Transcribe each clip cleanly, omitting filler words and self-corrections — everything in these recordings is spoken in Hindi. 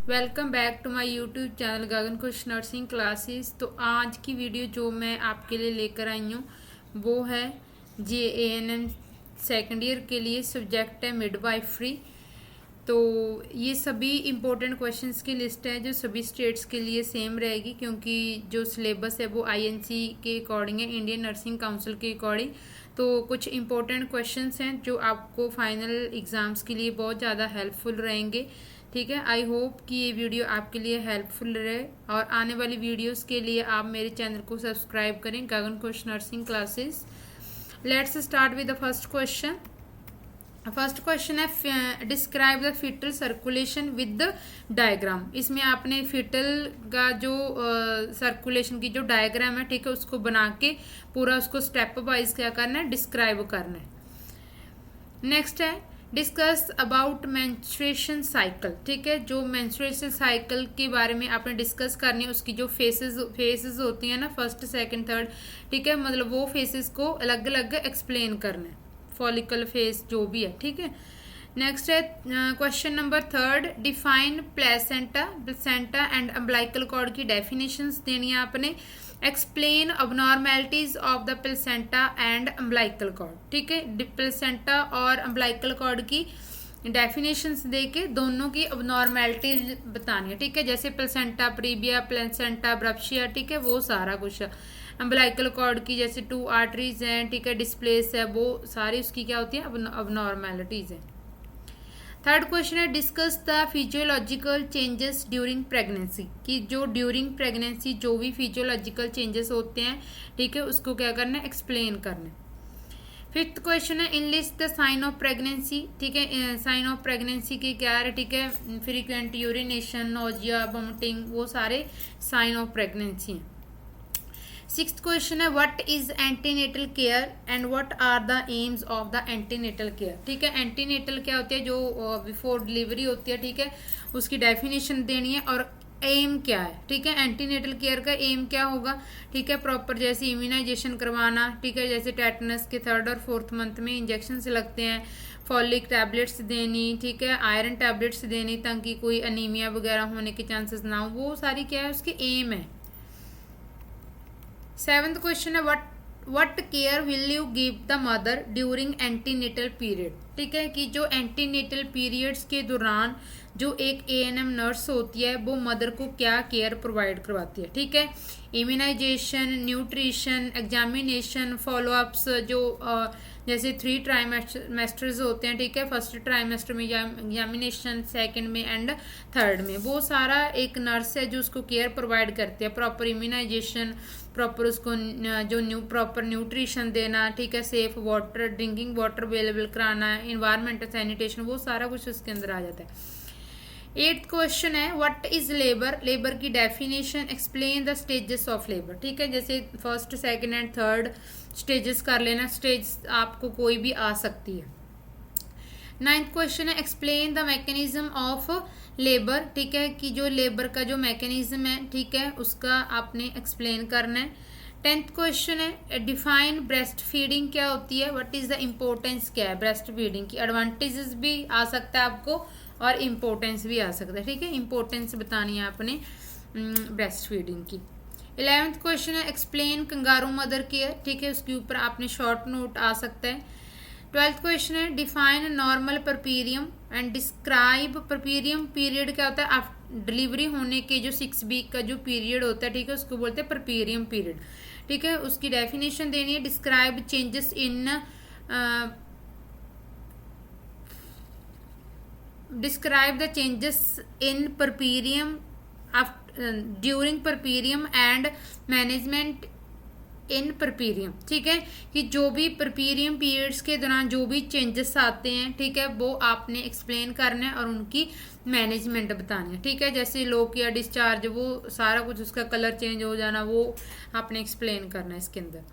Welcome back to my YouTube channel Gagan Khush nursing classes. तो आज की वीडियो जो मैं आपके लिए लेकर आई हूँ वो है JANM सेकेंड ईयर के लिए सब्जेक्ट है मिडवाइफरी। तो ये सभी इम्पोर्टेंट क्वेश्चंस की लिस्ट है जो सभी स्टेट्स के लिए सेम रहेगी, क्योंकि जो सिलेबस है वो INC के अकॉर्डिंग है, इंडियन नर्सिंग काउंसिल के अकॉर्डिंग। तो कुछ इम्पोर्टेंट क्वेश्चंस हैं जो आपको फाइनल एग्ज़ाम्स के लिए बहुत ज़्यादा हेल्पफुल रहेंगे। ठीक है, आई होप कि ये वीडियो आपके लिए हेल्पफुल रहे और आने वाली वीडियोस के लिए आप मेरे चैनल को सब्सक्राइब करें, Gagan Khush nursing classes. Let's start with the first question. First question है describe the fetal circulation with the diagram. इसमें आपने फीटल का जो सर्कुलेशन की जो डायग्राम है, ठीक है, उसको बना के पूरा उसको स्टेप वाइज क्या करना है, डिस्क्राइब करना है। नेक्स्ट है डिस्कस अबाउट मेंस्ट्रुएशन साइकिल। ठीक है, जो मेंस्ट्रुएशन साइकिल के बारे में आपने डिस्कस करनी है, उसकी जो फेसेस होती हैं ना, फर्स्ट सेकंड थर्ड, ठीक है, मतलब वो फेसेस को अलग अलग एक्सप्लेन करना है, फॉलिकल फेस जो भी है। ठीक है, नेक्स्ट है question number third, define placenta and umbilical cord की डेफिनेशंस देनी है आपने। Explain abnormalities of the placenta and umbilical cord. ठीक है, प्लेसेंटा और अम्बिलिकल कॉर्ड की डेफिनेशंस देके दोनों की अबनॉर्मेलिटीज बतानी है। ठीक है, जैसे प्लेसेंटा प्रीविया, प्लेसेंटा ब्रप्शिया, ठीक है, वो सारा कुछ। अम्बिलिकल कॉर्ड की जैसे 2 आर्टरीज हैं, ठीक है, डिस्प्लेस है, वो सारी उसकी क्या होती है, अबनॉर्मेलिटीज है। थर्ड क्वेश्चन है discuss the physiological changes during pregnancy. कि जो ड्यूरिंग प्रेगनेंसी जो भी फिजियोलॉजिकल चेंजेस होते हैं, ठीक है, उसको क्या करना है, एक्सप्लेन करना है। फिफ्थ क्वेश्चन है enlist the sign of pregnancy. ठीक है, साइन ऑफ प्रेगनेंसी की क्या है, ठीक है, फ्रीक्वेंट यूरिनेशन, नोजिया, वोमिटिंग, वो सारे साइन ऑफ प्रेगनेंसी हैं। सिक्स्थ क्वेश्चन है what is antenatal care and what are the aims of the antenatal care. ठीक है, एंटीनेटल क्या होती है, जो बिफोर डिलीवरी होती है, ठीक है, उसकी डेफिनेशन देनी है और एम क्या है। ठीक है, एंटीनेटल केयर का एम क्या होगा, ठीक है, प्रॉपर जैसे इम्यूनाइजेशन करवाना, ठीक है, जैसे टेटनस के 3rd और 4th मंथ में इंजेक्शन लगते हैं, फॉलिक टैबलेट्स देनी, ठीक है, आयरन टैबलेट्स देनी ताकि कोई अनीमिया वगैरह होने के चांसेस ना हो, वो सारी क्या है, उसके एम है। 7th क्वेश्चन है what care will you give the mother during antenatal period. ठीक है, कि जो एंटीनेटल पीरियड्स के दौरान जो एक ANM नर्स होती है वो मदर को क्या केयर प्रोवाइड करवाती है। ठीक है, इम्यूनाइजेशन, न्यूट्रिशन, एग्जामिनेशन, फॉलोअप्स, जो जैसे 3 ट्राइमेस्टर्स होते हैं, ठीक है, फर्स्ट ट्राइमेस्टर में एग्जामिनेशन, सेकंड में एंड थर्ड में, वो सारा एक नर्स है जो उसको केयर प्रोवाइड करती है, प्रॉपर इम्यूनाइजेशन, प्रॉपर उसको जो प्रॉपर न्यूट्रिशन देना, ठीक है, safe water, drinking water available कराना, इन्वायरमेंटल सैनिटेशन, वो सारा कुछ उसके अंदर आ जाता है। 8th क्वेश्चन है व्हाट इज लेबर। लेबर की definition, explain the stages of labour. ठीक है, जैसे first second and third stages कर लेना, स्टेज आपको कोई भी आ सकती है। 9th क्वेश्चन है explain the mechanism of labour. ठीक है, कि जो लेबर का जो मैकेनिज्म है, ठीक है, उसका आपने एक्सप्लेन करना है। 10th क्वेश्चन है डिफाइन ब्रेस्ट फीडिंग क्या होती है, व्हाट इज द इम्पोर्टेंस क्या है ब्रेस्ट फीडिंग की। एडवांटेजेस भी आ सकता है आपको और इम्पोर्टेंस भी आ सकता है। ठीक है, इम्पोर्टेंस बतानी है आपने ब्रेस्ट फीडिंग की। 11th क्वेश्चन है एक्सप्लेन कंगारू मदर केयर। ठीक है, उसके ऊपर आपने शॉर्ट नोट आ सकता है। 12th क्वेश्चन है define normal puerperium and describe. Puerperium period क्या होता है, डिलीवरी होने के जो 6 वीक का जो पीरियड होता है, ठीक है, उसको बोलते हैं परपीरियम पीरियड। ठीक है, उसकी डेफिनेशन देनी है। Describe changes in describe the changes in puerperium during puerperium and management in puerperium. ठीक है, कि जो भी परपीरियम पीरियड्स के दौरान जो भी चेंजेस आते हैं, ठीक है, वो आपने एक्सप्लेन करना है और उनकी मैनेजमेंट बतानी है। ठीक है, जैसे लोक या डिस्चार्ज, वो सारा कुछ उसका कलर चेंज हो जाना, वो आपने एक्सप्लेन करना है इसके अंदर।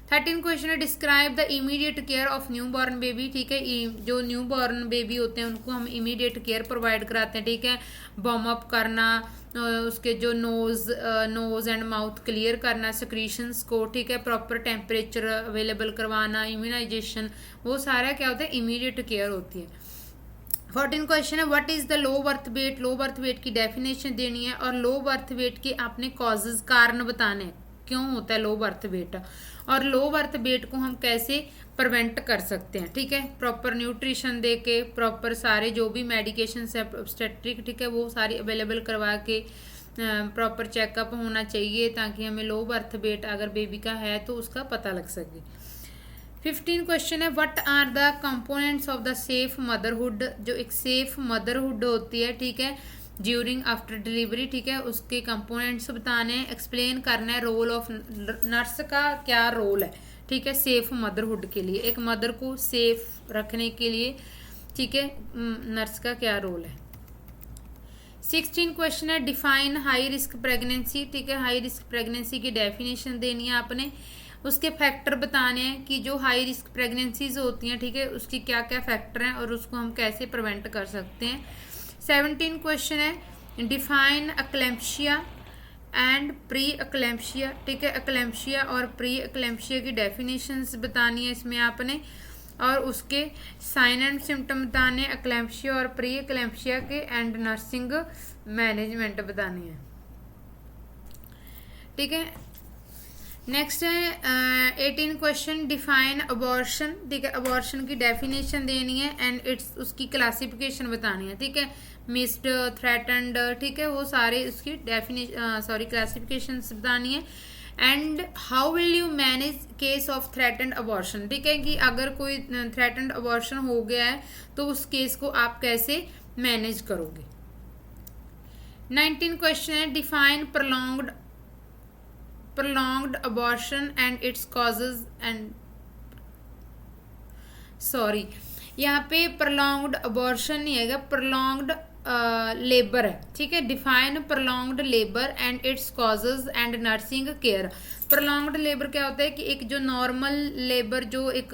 13 क्वेश्चन है describe the immediate care of new born baby. ठीक है, जो न्यू बॉर्न बेबी होते हैं उनको हम इमीडिएट केयर प्रोवाइड कराते हैं। ठीक है, बॉम अप करना, उसके जो नोज एंड माउथ क्लियर करना, सिक्रीशंस को, ठीक है, प्रॉपर टेम्परेचर अवेलेबल करवाना, इम्यूनाइजेशन, वो सारा क्या होता है, इमीडिएट केयर होती है। 14 क्वेश्चन है what is the low birth weight. Low birth weight की डेफिनेशन देनी है और लो बर्थ वेट के आपने कॉजेज कारण बताने हैं, क्यों होता है लो बर्थ वेट, और लो बर्थ वेट को हम कैसे प्रिवेंट कर सकते हैं। ठीक है, प्रॉपर न्यूट्रिशन दे के, प्रॉपर सारे जो भी मेडिकेशन है ऑब्स्टेट्रिक, ठीक है, वो सारी अवेलेबल करवा के प्रॉपर चेकअप होना चाहिए ताकि हमें लो बर्थ वेट अगर बेबी का है तो उसका पता लग सके। 15 क्वेश्चन है what are the components of the safe motherhood. जो एक सेफ मदरहुड होती है, ठीक है, ड्यूरिंग आफ्टर डिलीवरी, ठीक है, उसके कंपोनेंट्स बताने हैं, एक्सप्लेन करना है रोल ऑफ नर्स का क्या रोल है, ठीक है, सेफ मदरहुड के लिए, एक मदर को सेफ रखने के लिए, ठीक है, नर्स का क्या रोल है। 16 क्वेश्चन है डिफाइन हाई रिस्क प्रेगनेंसी। ठीक है, हाई रिस्क प्रेगनेंसी की डेफिनेशन देनी है आपने, उसके फैक्टर बताने हैं कि जो हाई रिस्क प्रेगनेंसीज होती हैं, ठीक है, उसकी क्या क्या फैक्टर हैं और उसको हम कैसे प्रिवेंट कर सकते हैं। 17 क्वेश्चन है डिफाइन अक्लेम्पशिया एंड प्री अक्लेम्पशिया। ठीक है, अक्लेम्पशिया और प्री अक्लेम्पशिया की डेफिनेशंस बतानी है इसमें आपने, और उसके साइन एंड सिम्टम बताने अक्लेम्पशिया और प्री अक्लेम्पशिया के, एंड नर्सिंग मैनेजमेंट बतानी है। ठीक है, नेक्स्ट है 18 क्वेश्चन डिफाइन अबॉर्शन। ठीक है, अबॉर्शन की डेफिनेशन देनी है एंड इट्स उसकी क्लासिफिकेशन बतानी है। ठीक है, मिस्ड, थ्रेटन्ड, ठीक है, वो सारे उसकी डेफिनेशन क्लासिफिकेशन बतानी है। And how will you manage case of threatened abortion. ठीक है, कि अगर कोई थ्रेटन्ड अबॉर्शन हो गया है तो उस केस को आप कैसे मैनेज करोगे। 19 क्वेश्चन है define prolonged abortion and its causes and यहाँ पे prolonged abortion नहीं है, prolonged लेबर है। ठीक है, define prolonged labour and its causes and nursing care. prolonged labour क्या होता है कि एक जो नॉर्मल लेबर, जो एक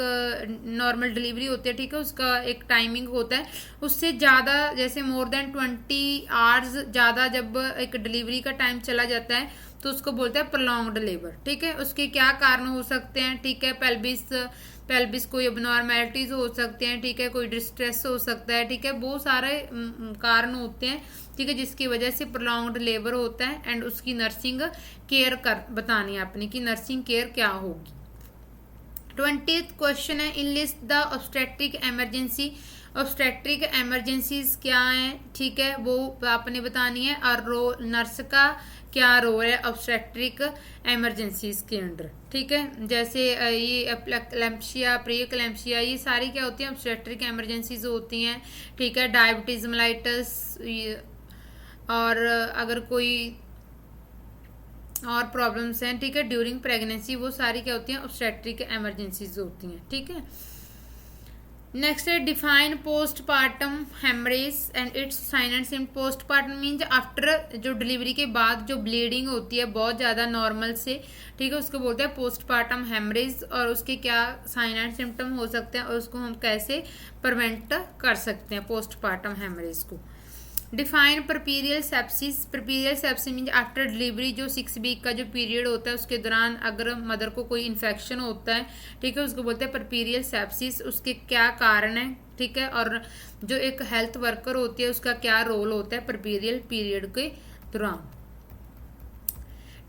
नॉर्मल डिलीवरी होती है, ठीक है, उसका एक टाइमिंग होता है, उससे ज़्यादा जैसे मोर देन 20 आवर्स ज़्यादा जब एक डिलीवरी का टाइम चला जाता है तो उसको बोलते हैं prolonged लेबर। ठीक है, उसके क्या कारण हो सकते हैं, ठीक है, पेल्विस कोई अबनॉर्मेलिटीज हो सकते हैं, ठीक है, कोई डिस्ट्रेस हो सकता है, ठीक है, बहुत सारे कारण होते हैं, ठीक है, जिसकी वजह से prolonged लेबर होता है एंड उसकी नर्सिंग केयर कर बतानी है अपनी कि नर्सिंग केयर क्या होगी। 20th क्वेश्चन है enlist the obstetric emergency. Obstetric emergencies क्या है, ठीक है, वो आपने बतानी है, और नर्स का क्या रोल है ऑब्स्टेट्रिक इमरजेंसीज के अंडर। ठीक है, जैसे ये एप्लेम्पशिया, प्री एक्लेम्पशिया, ये सारी क्या होती हैं ऑब्स्टेट्रिक इमरजेंसीज होती हैं। ठीक है, डायबिटीज मेलाइटस, और अगर कोई और प्रॉब्लम्स हैं, ठीक है, ड्यूरिंग प्रेगनेंसी, वो सारी क्या होती हैं ऑब्स्टेट्रिक इमरजेंसीज होती हैं। ठीक है, नेक्स्ट है define postpartum haemorrhage and its sign and symptom. Postpartum means after जो डिलीवरी के बाद जो ब्लीडिंग होती है बहुत ज़्यादा नॉर्मल से, ठीक है, उसको बोलते हैं पोस्टपार्टम हेमरेज, और उसके क्या साइन एंड सिम्टम हो सकते हैं और उसको हम कैसे प्रिवेंट कर सकते हैं पोस्टपार्टम हेमरेज को। Define puerperal sepsis. Puerperal sepsis means after delivery जो 6 वीक का जो पीरियड होता है उसके दौरान अगर मदर को कोई इन्फेक्शन होता है, ठीक है, उसको बोलते हैं परपीरियल सेप्सिस, उसके क्या कारण है, ठीक है, और जो एक हेल्थ वर्कर होती है उसका क्या रोल होता है परपीरियल पीरियड के दौरान।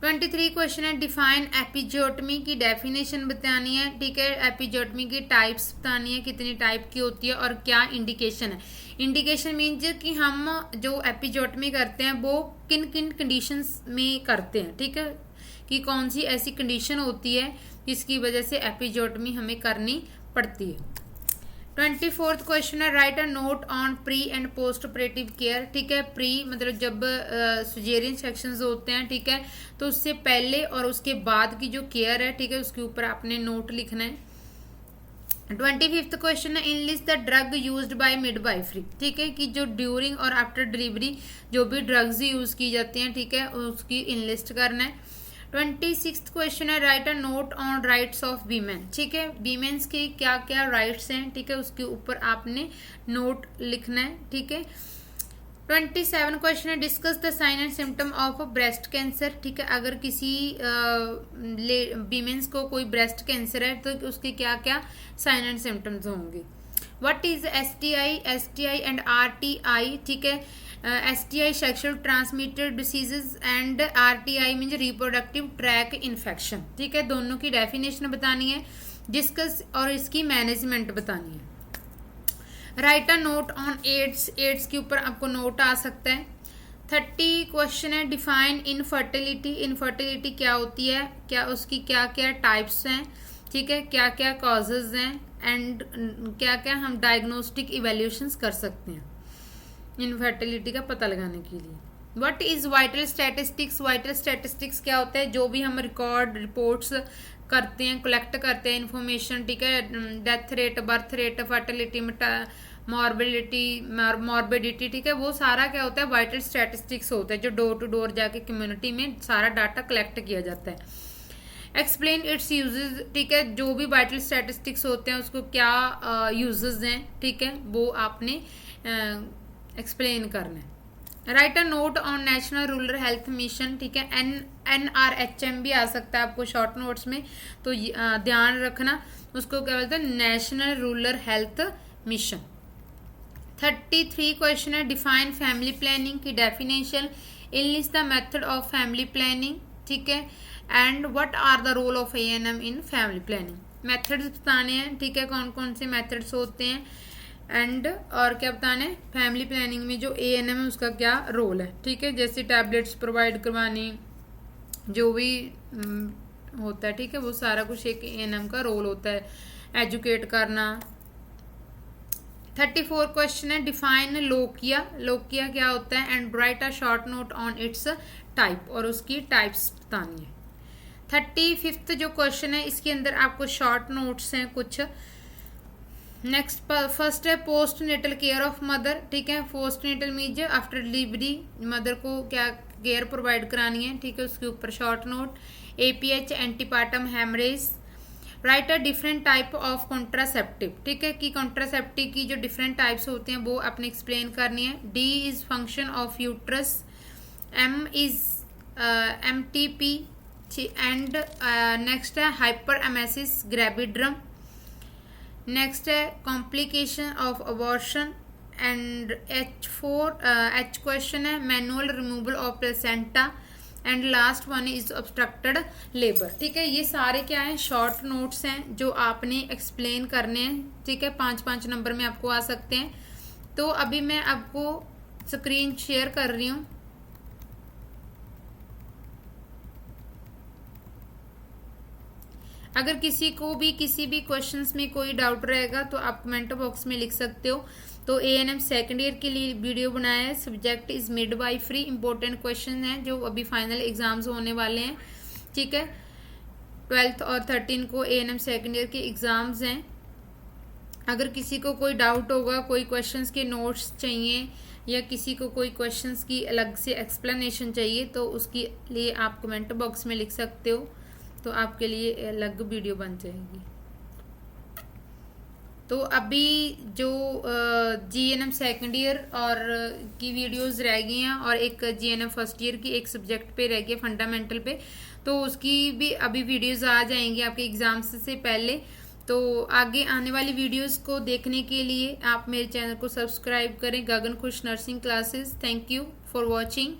23 क्वेश्चन है डिफाइन एपिजोटमी की डेफिनेशन बतानी है। ठीक है, एपिजोटमी की टाइप्स बतानी है, कितनी टाइप की होती है और क्या इंडिकेशन है। इंडिकेशन मीन्स कि हम जो एपिजोटमी करते हैं वो किन किन कंडीशंस में करते हैं। ठीक है, कि कौन सी ऐसी कंडीशन होती है जिसकी वजह से एपिजोटमी हमें करनी पड़ती है। 24th क्वेश्चन है write a note on pre and post operative care. ठीक है, प्री मतलब जब सिजेरियन सेक्शंस होते हैं, ठीक है, तो उससे पहले और उसके बाद की जो केयर है, ठीक है, उसके ऊपर आपने नोट लिखना है। 25th क्वेश्चन है enlist the drug used by midwifery. ठीक है, कि जो ड्यूरिंग और आफ्टर डिलीवरी जो भी ड्रग्स यूज की जाती हैं, ठीक है, उसकी इनलिस्ट करना है। 26th क्वेश्चन है write a note on rights of women. ठीक है, वीमेन्स के क्या क्या राइट्स हैं, ठीक है, उसके ऊपर आपने नोट लिखना है। ठीक है, 27 क्वेश्चन है discuss the sign and symptom of breast cancer. ठीक है, अगर किसी वीमेन्स को कोई ब्रेस्ट कैंसर है तो उसके क्या क्या साइन एंड सिम्टम्स होंगे। What is STI and RTI, ठीक है। STI sexual transmitted diseases and RTI means reproductive tract infection, ठीक है। दोनों की डेफिनेशन बतानी है, डिस्कस और इसकी मैनेजमेंट बतानी है। Write a note on AIDS, AIDS के ऊपर आपको नोट आ सकता है। 30 क्वेश्चन है, डिफाइन इनफर्टिलिटी, इनफर्टिलिटी क्या होती है, क्या उसकी क्या क्या टाइप्स हैं, ठीक है, क्या क्या कॉजेज हैं एंड क्या क्या हम डायग्नोस्टिक इवेल्यूशंस कर सकते हैं इनफर्टिलिटी का पता लगाने के लिए। What is vital statistics, vital statistics क्या होता है, जो भी हम रिकॉर्ड रिपोर्ट्स करते हैं, कलेक्ट करते हैं इन्फॉर्मेशन, ठीक है, death rate, birth rate, fertility, morbidity, ठीक है, वो सारा क्या होता है वाइटल स्टैटिस्टिक्स होता है, जो डोर टू डोर जाके कम्युनिटी में सारा डाटा कलेक्ट किया जाता है। एक्सप्लेन इट्स यूजेस, ठीक है, जो भी वाइटल स्टैटिस्टिक्स होते हैं उसको क्या यूजेस हैं, ठीक है, वो आपने एक्सप्लेन करना है। Write a note on national rural health mission, ठीक है, NRHM भी आ सकता है आपको शॉर्ट नोट्स में, तो ध्यान रखना उसको क्या बोलते हैं, national rural health mission. 33 question है, डिफाइन फैमिली प्लानिंग की definition, enlist the method of family planning, ठीक है, and what are the role of ANM in family planning. Methods बताने हैं, ठीक है, कौन कौन से मेथड्स होते हैं एंड और क्या बताना है फैमिली प्लानिंग में जो ANM है उसका क्या रोल है, ठीक है, जैसे टैबलेट्स प्रोवाइड करवानी, जो भी होता है, ठीक है, वो सारा कुछ एक ANM का रोल होता है, एजुकेट करना। 34 क्वेश्चन है, डिफाइन लोकिया, लोकिया क्या होता है and right a short note on it's type, और उसकी टाइप्स बतानी है। 35 जो क्वेश्चन है इसके अंदर आपको शॉर्ट नोट्स हैं कुछ। नेक्स्ट फर्स्ट है post natal care of mother, ठीक है, post natal means after delivery mother को क्या केयर प्रोवाइड करानी है, ठीक है, उसके ऊपर short note. APH antepartum haemorrhage. Write a different type of contraceptive, ठीक है, कि कॉन्ट्रासेप्टिव की जो डिफरेंट टाइप्स होते हैं वो आपने एक्सप्लेन करनी है। D is function of uterus, M is MTP and next है हाइपर एमेसिस ग्रेविड्रम। नेक्स्ट है complication of abortion and H question है manual removal of placenta and last one is obstructed labour, ठीक है। ये सारे क्या हैं शॉर्ट नोट्स हैं जो आपने एक्सप्लेन करने हैं, ठीक है, 5-5 नंबर में आपको आ सकते हैं। तो अभी मैं आपको स्क्रीन शेयर कर रही हूँ। अगर किसी को भी किसी भी क्वेश्चंस में कोई डाउट रहेगा तो आप कमेंट बॉक्स में लिख सकते हो। तो ANM सेकेंड ईयर के लिए वीडियो बनाया है, subject is midwifery, important question हैं जो अभी फाइनल एग्जाम्स होने वाले हैं, ठीक है। 12th और 13 को ANM सेकेंड ईयर के एग्जाम्स हैं। अगर किसी को कोई डाउट होगा, कोई क्वेश्चंस के नोट्स चाहिए या किसी को कोई क्वेश्चंस की अलग से एक्सप्लेनेशन चाहिए तो उसके लिए आप कमेंट बॉक्स में लिख सकते हो, तो आपके लिए अलग वीडियो बन जाएगी। तो अभी जो GNM सेकेंड ईयर और की वीडियोस रह गई हैं और एक GNM फर्स्ट ईयर की एक सब्जेक्ट पे रह गई फंडामेंटल पे, तो उसकी भी अभी वीडियोस आ जाएंगी आपके एग्जाम्स से पहले। तो आगे आने वाली वीडियोस को देखने के लिए आप मेरे चैनल को सब्सक्राइब करें, Gagan Khush nursing classes. Thank you for watching.